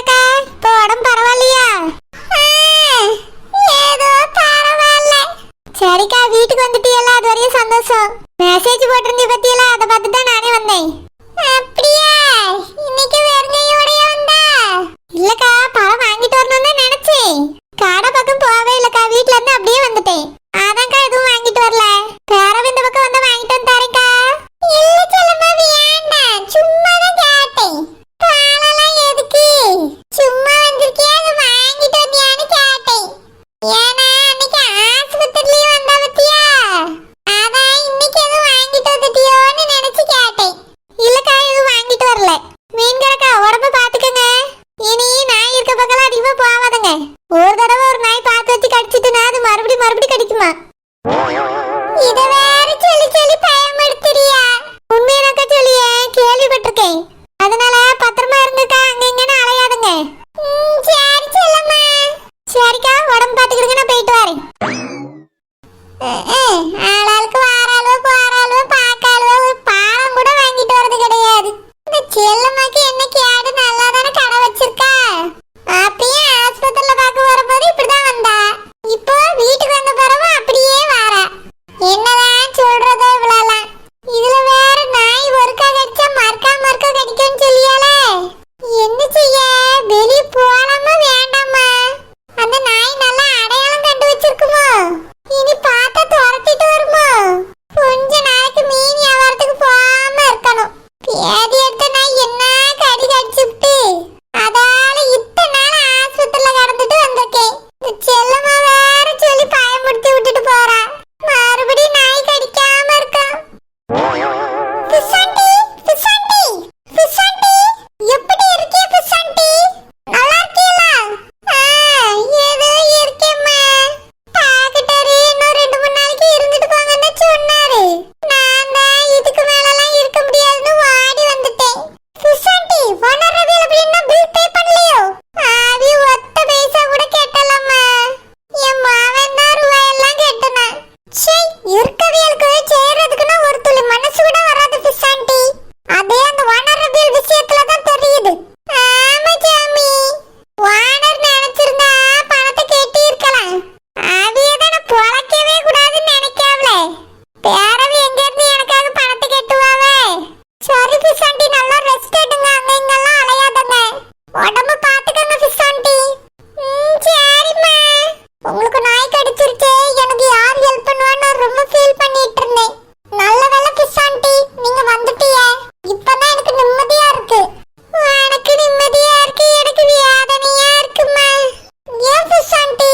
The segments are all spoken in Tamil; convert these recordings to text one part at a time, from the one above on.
என்னக்கா இப்போ உடம்பு பரவாயில்லையா? ஏதோ பரவாயில்ல. சரிக்கா, வீட்டுக்கு வந்துட்டீங்களா? அது வரையும் சந்தோஷம். மெசேஜ் போட்டிருந்தீ பத்தியெல்லாம், அதை பார்த்து தான் நானே வந்தேன். அப்படியா? இன்னைக்கு வெறுங்கையோடய வந்தா? இல்லக்கா, பழம் வாங்கிட்டு வரணும்னு நினைச்சேன். கடை பக்கம் போவே இல்லக்கா, வீட்டுல இருந்து அப்படியே வந்துட்டேன். அதான்க்கா எதுவும் வாங்கிட்டு வரல. பேரவை இந்த பக்கம் வந்தா வாங்கிட்டு வந்து தரேன்க்கா. இல்ல செல்லம்மா, வேண்டாம், சும்மா தான் கேட்டேன். பழம்லாம் எதுக்கு? சும்மா வந்திருக்கியா, அதை வாங்கிட்டு வந்தியான்னு கேட்டேன். ஏன்னா அன்னைக்கு ஆஸ்பத்திரிலயும் வந்தா பத்தியா, அதான் இன்னைக்கு எதுவும் வாங்கிட்டு வந்துட்டியோன்னு நினைச்சு கேட்டேன். இல்லக்கா, எதுவும் வாங்கிட்டு வரல. மீன்கரக்கா, உடம்ப பாத்துக்கங்க. இனி நாய் இருக்க பக்கம் அதிகமா போவாதுங்க. ஒரு தடவை ஒரு நாய் பார்த்து வச்சு கடிச்சிட்டுனா அது மறுபடியும் கடிக்குமா? இத வேற சொல்லி சொல்லி பயமுறுத்துறியா? உண்மையாக்கா சொல்லியே, கேள்விப்பட்டிருக்கேன். அதனால பத்திரமா இருங்கக்கா, அங்க இங்கன்னு அலையாதுங்க. சரி செல்லம்மா. சரிக்கா, உடம்பு பாத்துக்கிடுங்க, நான் போயிட்டு வரேன். ஆளாளுக்கு வாராளோ போறாளோ பார்க்காளோ, ஒரு பாலம் கூட வாங்கிட்டு வரது கிடையாது. இந்த செல்லம்மாக்கு என்ன கேடு, நல்லா தானே கடை வச்சிருக்கா. அப்பயும் ஆஸ்பத்திரியில பார்க்க வரும்போது இப்படிதான் வந்தா. இப்போ வீட்டுக்கு வந்த பிறகு அப்படியே வாரா. என்னதான் சொல்றதோ இவ்வளோலாம். இதுல வேற நாய் ஒருக்கா கடிச்சா மறுக்கா கடிக்கும்னு சொல்லியாலே. என்ன செய்ய? வெளியே போலாமா வேண்டாமா? அந்த நாய் நல்லா அடையாளம் கண்டு வச்சிருக்குமோ? இனி பார்த்தா துரத்திட்டு வருமோ? கொஞ்ச நாளைக்கு மீன் வியாபாரத்துக்கு போகாம இருக்கணும். பேதி எடுத்த நாய் என்ன கடி கடிச்சுட்டு, அதால இத்தனை நாள் ஆஸ்பத்திரியில கடந்துட்டு வந்திருக்கேன். இந்த செல்லம்மா வேற சொல்லி பயமுறுத்தி விட்டுட்டு போறா. மறுபடியும் நாய் கடிக்காம இருக்கான். பிசாண்டி, பிசாண்டி, பிசாண்டி, எப்படி இருக்கே பிசாண்டி? நல்லா இருக்கீங்களா? ஏதோ இருக்கேம்மா. டாக்டர் இன்னும் 2-3 நாளைக்கு இருந்துட்டு போங்கன்னு சொன்னாரு. நான் தான் இதுக்கு மேலலாம் இருக்க முடியாதுன்னு வாடி வந்துட்டேன். பிசாண்டி, வனரவியல் அப்படின்னா பில் பே பண்ணலையோ? ஆவி ஒத்த பைசா கூட கேட்டலம்மா. என் மாவன் தான் ரூபாயெல்லாம் கேட்டனா. சே, இருக்கவியலுக்கு செய்யறதுக்குன்னா ஒரு துளி மனசு கூட வராது பிசாண்டி. அதே அந்த வனரவியல் விஷயத்துல தான் தெரியுது. ஆமா சாமி, வானர் நினைச்சிருந்தா பணத்தை கட்டி இருக்கலாம். அவியதான பொழைக்கவே கூடாதுன்னு நினைக்காவல. பேரவி எங்க இருந்து எனக்காக பணத்தை கட்டுவாவே? சரி பிசாண்டி, நல்லா ரெஸ்ட் எடுங்க, அங்க இங்கெல்லாம் அலையாதங்க. உடம்பு பாத்துக்கங்க பிசாண்டி. சரிம்மா. உங்களுக்கு நாய் கடிச்சிருச்சு, எனக்கு யார் ஹெல்ப் பண்ணுவான்னு ரொம்ப ஃபீல் பண்ணிட்டு இருந்தேன். நல்ல வேளை பிசாண்டி, நீங்க வந்துட்டீங்க. இப்பதான் எனக்கு நிம்மதியா இருக்கு. எனக்கு நிம்மதியா இருக்கு, எனக்கு வேதனையா இருக்குமா? ஏன் பிசாண்டி?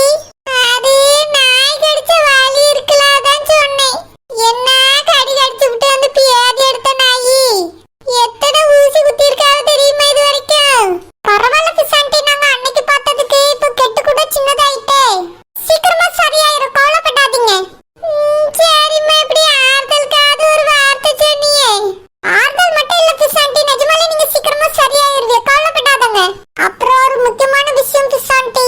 அது நாய் கடிச்ச வலி இருக்குல்ல, அதான் சொன்னேன். என்ன கடி கடிச்சு விட்டு வந்து பேதி எடுத்த நாயி எத்தனை ஊசி குத்தி இருக்காது தெரியுமா இது வரைக்கும்? பரவாயில்ல பிசாண்டி, நாங்க அன்னைக்கு பார்த்ததுக்கு இப்ப கெட்டு கூட சின்னதாயிட்டே. சீக்கிரமா சரியாயிரும், கவலைப்படாதீங்க. சரிம்மா, இப்படி ஆறுதலுக்காவது ஒரு வார்த்தை சொன்னியே. ஆறுதல் மட்டும் இல்ல பிசாண்டி, நிஜமாலே நீங்க சீக்கிரமா சரியாயிருவீங்க, கவலைப்படாதங்க. அப்புறம் ஒரு முக்கியமான விஷயம் பிசாண்டி,